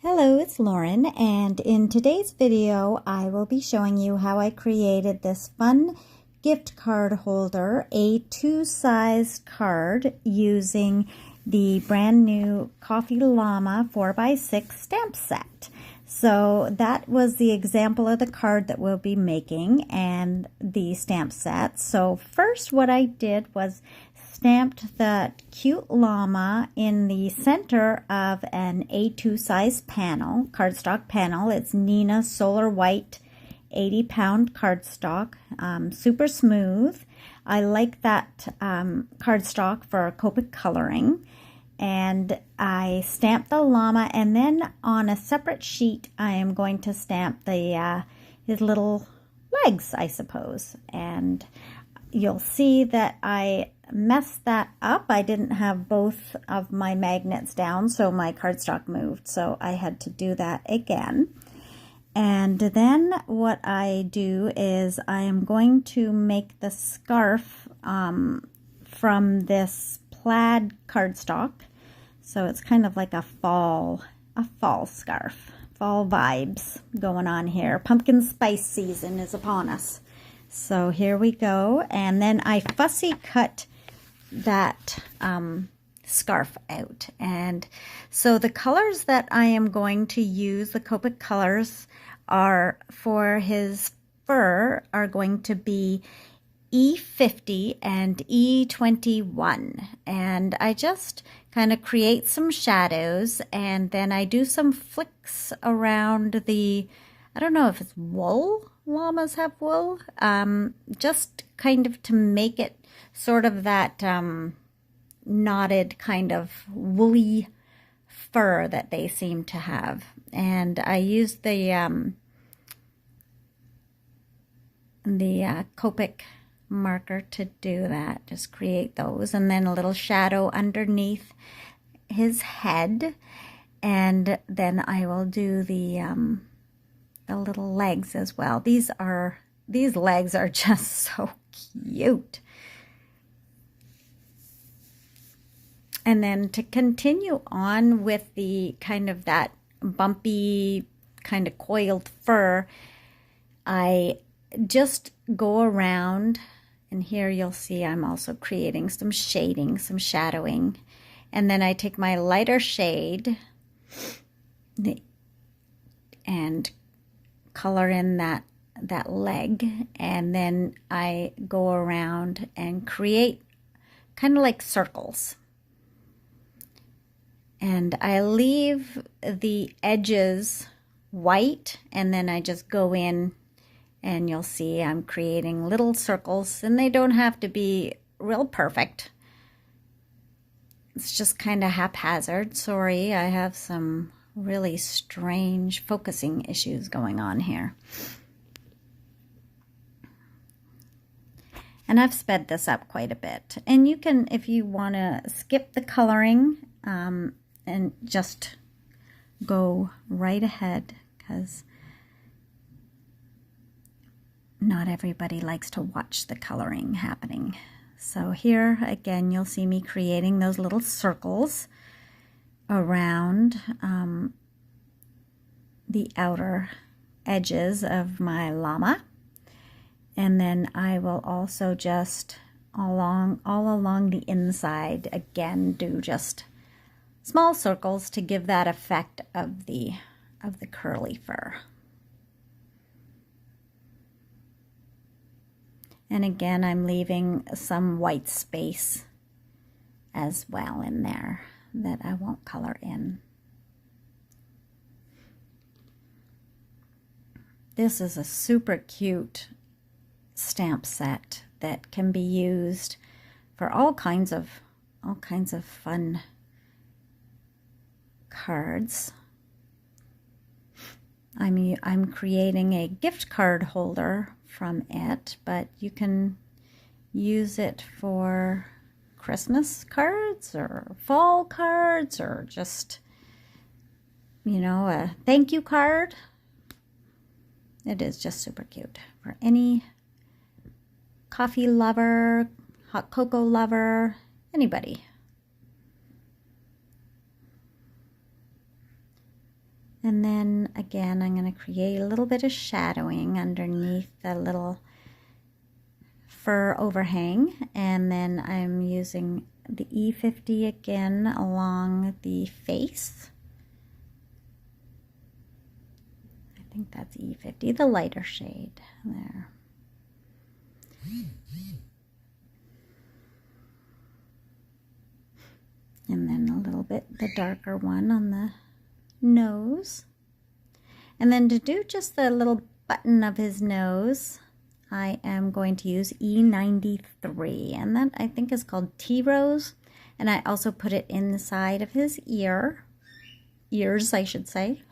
Hello, it's Lauren, and in today's video I will be showing you how I created this fun gift card holder, a 2-size card using the brand new Coffee Llama 4x6 stamp set. So that was the example of the card that we'll be making and the stamp set. So first what I did was stamped the cute llama in the center of an A2 size panel, cardstock panel. It's Neenah Solar White 80-pound cardstock, super smooth. I like that cardstock for Copic coloring. And I stamped the llama, and then on a separate sheet I am going to stamp the his little legs, I suppose. And you'll see that I messed that up. I didn't have both of my magnets down, so my cardstock moved, so I had to do that again. And then what I do is I am going to make the scarf from this plaid cardstock. So it's kind of like a fall scarf. Fall vibes going on here. Pumpkin spice season is upon us. So here we go. And then I fussy cut that scarf out. And so the colors that I am going to use, the Copic colors, are for his fur are going to be E50 and E21. And I just kind of create some shadows, and then I do some flicks around the, I don't know if it's wool. Llamas have wool. Just kind of to make it sort of that knotted kind of woolly fur that they seem to have. And I used the Copic marker to do that, just create those, and then a little shadow underneath his head, and then I will do the little legs as well. These legs are just so cute. And then to continue on with the kind of that bumpy kind of coiled fur, I just go around, and here you'll see I'm also creating some shading, some shadowing. And then I take my lighter shade and color in that leg, and then I go around and create kind of like circles. And I leave the edges white, and then I just go in, and you'll see I'm creating little circles, and they don't have to be real perfect. It's just kind of haphazard. Sorry, I have some really strange focusing issues going on here. And I've sped this up quite a bit. And you can, if you want to skip the coloring, and just go right ahead, because not everybody likes to watch the coloring happening. So here again, you'll see me creating those little circles around the outer edges of my llama. And then I will also just all along the inside again do just small circles to give that effect of the curly fur. And again, I'm leaving some white space as well in there that I won't color in. This is a super cute stamp set that can be used for all kinds of fun cards. I'm creating a gift card holder from it, but you can use it for Christmas cards or fall cards, or just, you know, a thank you card. It is just super cute for any coffee lover, hot cocoa lover, anybody. And then again, I'm going to create a little bit of shadowing underneath the little fur overhang. And then I'm using the E50 again along the face. I think that's E50, the lighter shade there. And then a little bit the darker one on the nose. And then to do just the little button of his nose, I am going to use E93, and that I think is called Tea Rose. And I also put it inside of his ears, I should say.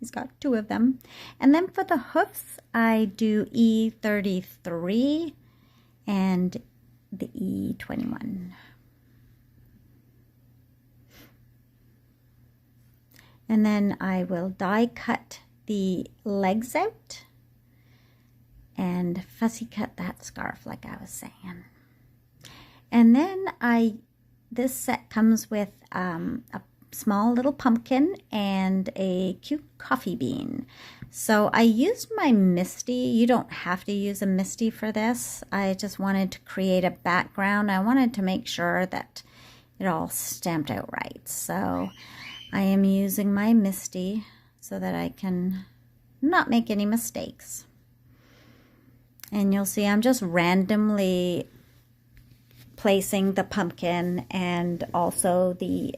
He's got two of them. And then for the hoofs, I do E33 and the E21. And then I will die cut the legs out and fussy cut that scarf like I was saying. And then this set comes with a small little pumpkin and a cute coffee bean. So I used my MISTI. You don't have to use a MISTI for this. I just wanted to create a background. I wanted to make sure that it all stamped out right. So I am using my MISTI so that I can not make any mistakes. And you'll see I'm just randomly placing the pumpkin and also the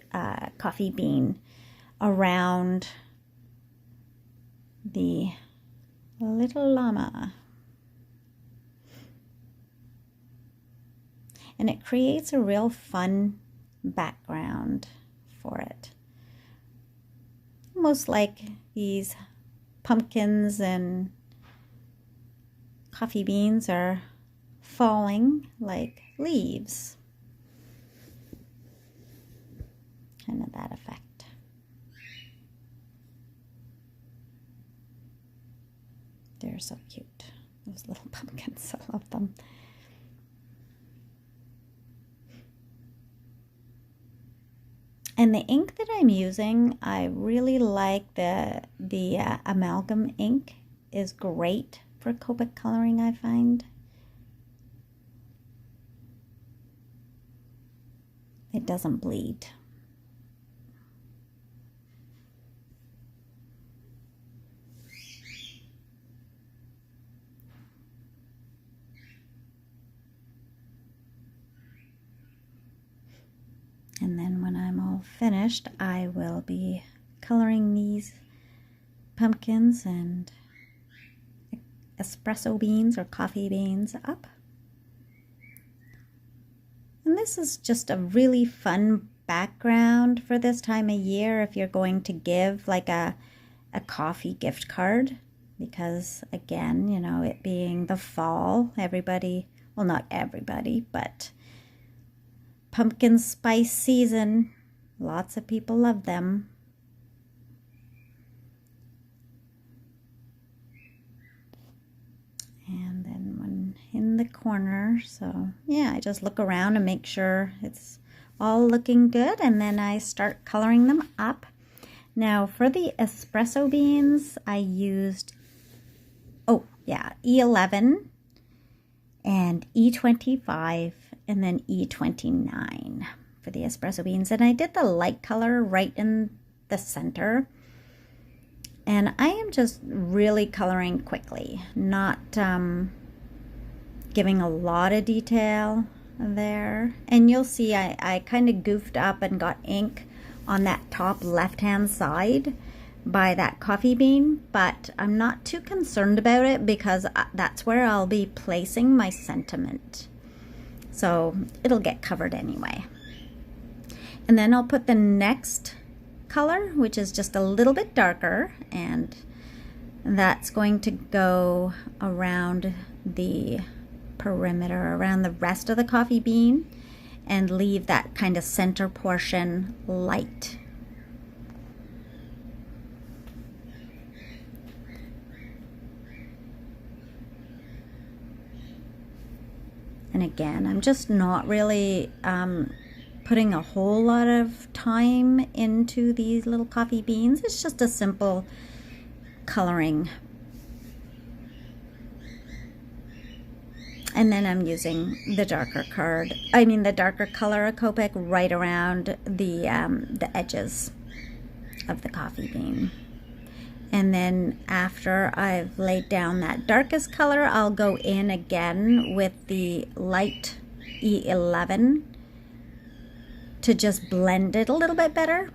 coffee bean around the little llama. And it creates a real fun background for it. Almost like these pumpkins and coffee beans are falling like leaves. Kind of that effect. They're so cute, those little pumpkins. I love them. And the ink that I'm using, I really like the amalgam ink is great for Copic coloring, I find. It doesn't bleed. And then when I'm all finished, I will be coloring these pumpkins and espresso beans or coffee beans up. And this is just a really fun background for this time of year if you're going to give like a coffee gift card, because again, you know, it being the fall, everybody, well, not everybody, but pumpkin spice season, lots of people love them. And then one in the corner, so yeah, I just look around and make sure it's all looking good, and then I start coloring them up. Now for the espresso beans, I used, oh yeah, E11 and E25 and then E29 for the espresso beans. And I did the light color right in the center. And I am just really coloring quickly, not giving a lot of detail there. And you'll see I kind of goofed up and got ink on that top left-hand side by that coffee bean, but I'm not too concerned about it because that's where I'll be placing my sentiment. So it'll get covered anyway. And then I'll put the next color, which is just a little bit darker, and that's going to go around the perimeter, around the rest of the coffee bean, and leave that kind of center portion light. And again, I'm just not really putting a whole lot of time into these little coffee beans. It's just a simple coloring. And then I'm using the darker color of Copic right around the edges of the coffee bean. And then after I've laid down that darkest color, I'll go in again with the light E11 to just blend it a little bit better.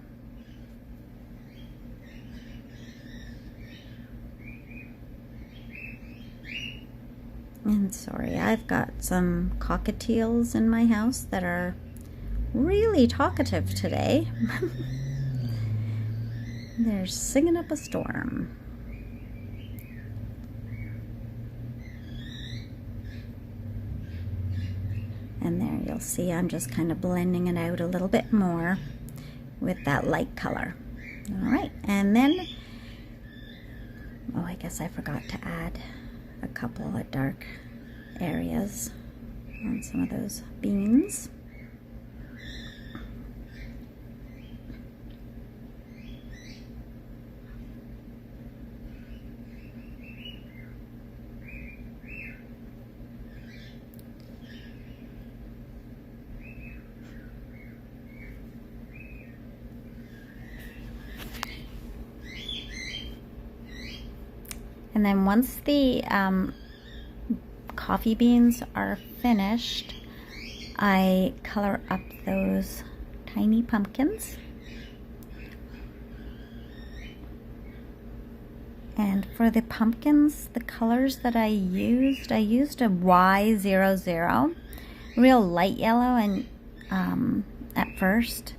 And sorry, I've got some cockatiels in my house that are really talkative today. They're singing up a storm. And there you'll see I'm just kind of blending it out a little bit more with that light color. All right, and then, oh, I guess I forgot to add a couple of dark areas on some of those beans. And then once the coffee beans are finished, I color up those tiny pumpkins. And for the pumpkins, the colors that I used a Y00, real light yellow and at first.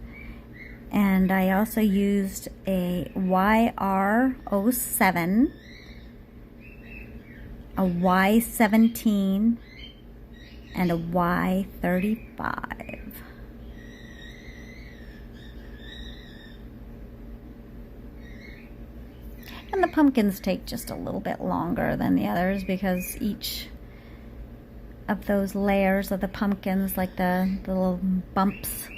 And I also used a YR07, a Y17, and a Y35. And the pumpkins take just a little bit longer than the others because each of those layers of the pumpkins, like the little bumps,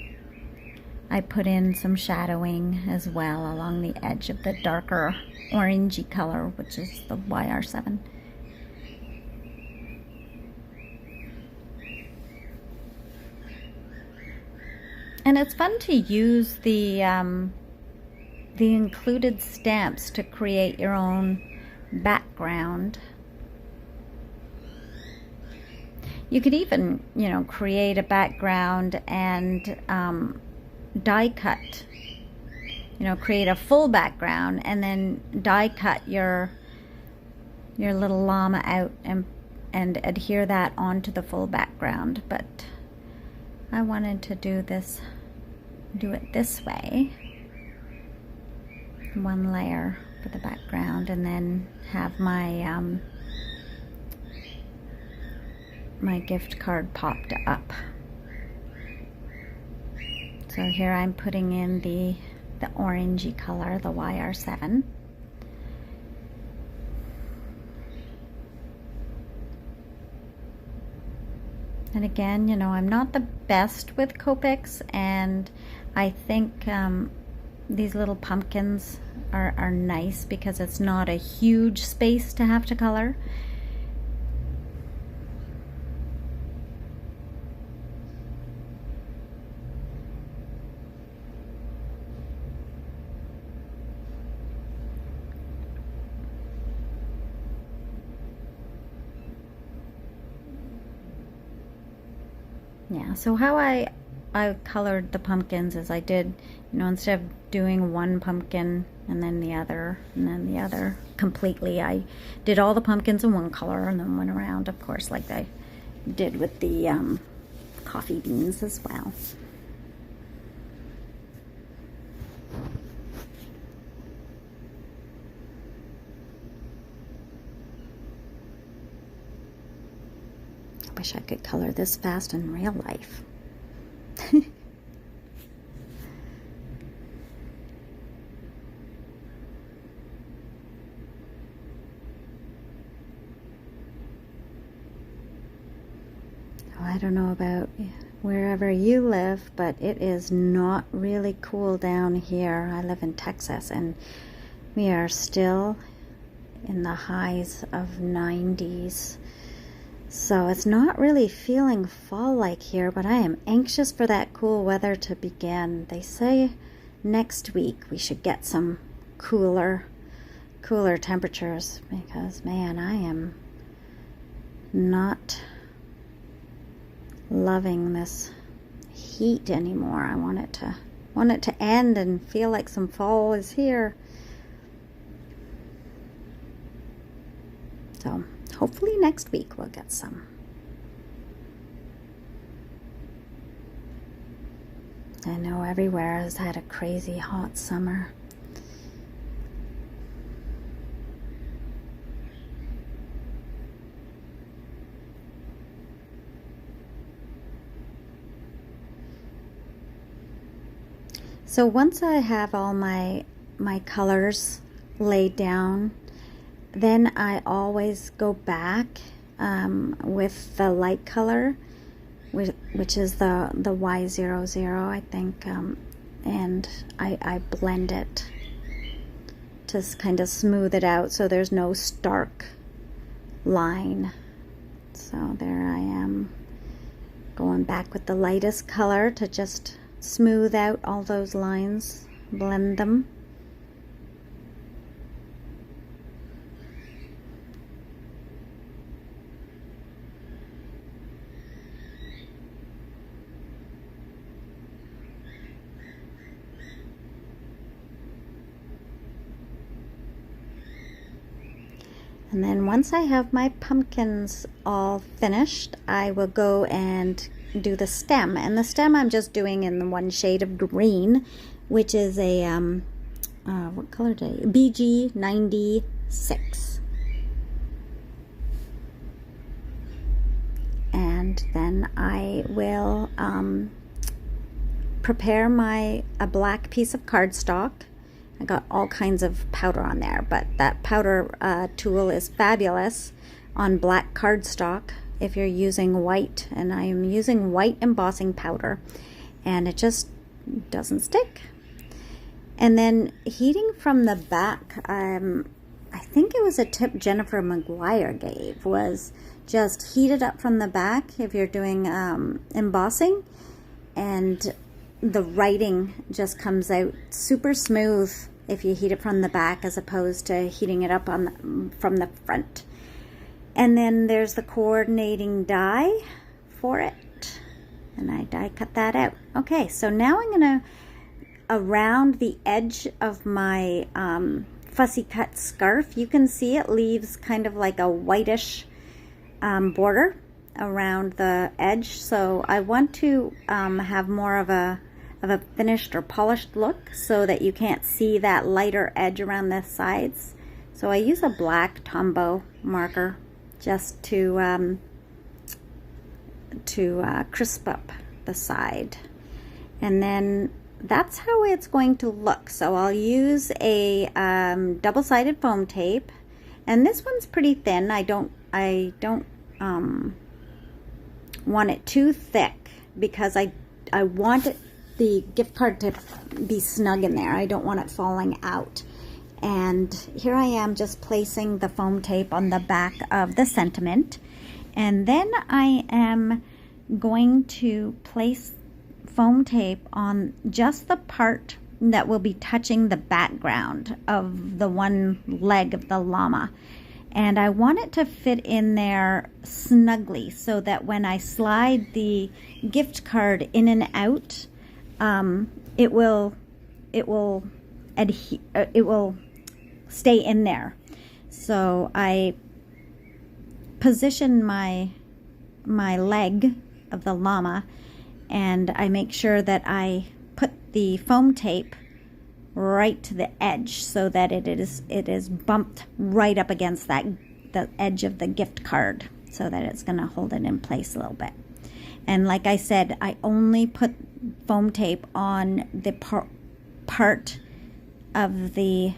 I put in some shadowing as well along the edge of the darker orangey color, which is the YR7. And it's fun to use the included stamps to create your own background. You could even, you know, create a background and die cut, you know, create a full background and then die cut your little llama out and adhere that onto the full background. But I wanted to do it this way. One layer for the background and then have my my gift card popped up. So here I'm putting in the orangey color, the YR7. And again, you know, I'm not the best with Copics, and I think these little pumpkins are nice because it's not a huge space to have to color. Yeah, so how I colored the pumpkins is I did, you know, instead of doing one pumpkin and then the other and then the other completely, I did all the pumpkins in one color and then went around, of course, like I did with the coffee beans as well. I wish I could color this fast in real life. I don't know about wherever you live, but it is not really cool down here. I live in Texas and we are still in the highs of 90s. So it's not really feeling fall-like here, but I am anxious for that cool weather to begin. They say next week we should get some cooler temperatures because, man, I am not loving this heat anymore. I want it to end and feel like some fall is here. So hopefully next week we'll get some. I know everywhere has had a crazy hot summer. So once I have all my colors laid down, then I always go back with the light color, which is the Y00, I think, and I blend it to kind of smooth it out so there's no stark line. So there I am, going back with the lightest color to just smooth out all those lines, blend them. And then once I have my pumpkins all finished, I will go and do the stem. And the stem I'm just doing in the one shade of green, which is a, what color did I, BG 96. And then I will prepare a black piece of cardstock. I got all kinds of powder on there, but that powder tool is fabulous on black cardstock if you're using white, and I am using white embossing powder, and it just doesn't stick. And then heating from the back, I think it was a tip Jennifer McGuire gave, was just heat it up from the back if you're doing embossing, and the writing just comes out super smooth if you heat it from the back as opposed to heating it up from the front. And then there's the coordinating die for it, and I die cut that out. Okay, so now I'm gonna, around the edge of my fussy cut scarf, you can see it leaves kind of like a whitish border around the edge. So I want to have more of a finished or polished look so that you can't see that lighter edge around the sides. So I use a black Tombow marker just to crisp up the side. And then that's how it's going to look. So I'll use a double-sided foam tape, and this one's pretty thin. I don't want it too thick because I want the gift card to be snug in there. I don't want it falling out. And here I am just placing the foam tape on the back of the sentiment, and then I am going to place foam tape on just the part that will be touching the background of the one leg of the llama. And I want it to fit in there snugly so that when I slide the gift card in and out, it will stay in there. So I position my leg of the llama, and I make sure that I put the foam tape right to the edge so that it is bumped right up against the edge of the gift card, so that it's going to hold it in place a little bit. And like I said, I only put foam tape on the part of the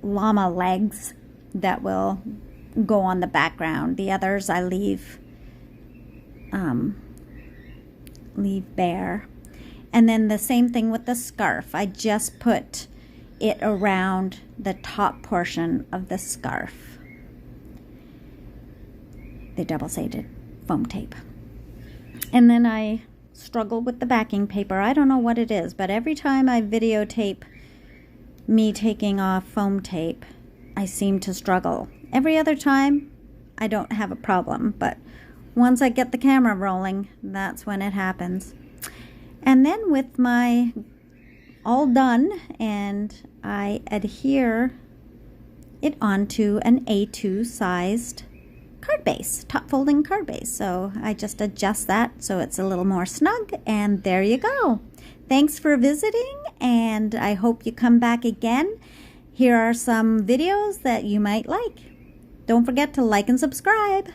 llama legs that will go on the background. The others I leave leave bare. And then the same thing with the scarf. I just put it around the top portion of the scarf, the double-sided foam tape. And then I struggle with the backing paper. I don't know what it is, but every time I videotape me taking off foam tape, I seem to struggle. Every other time, I don't have a problem, but once I get the camera rolling, that's when it happens. And then with my all done, and I adhere it onto an A2 sized card base, top folding card base. So I just adjust that so it's a little more snug, and there you go. Thanks for visiting, and I hope you come back again. Here are some videos that you might like. Don't forget to like and subscribe.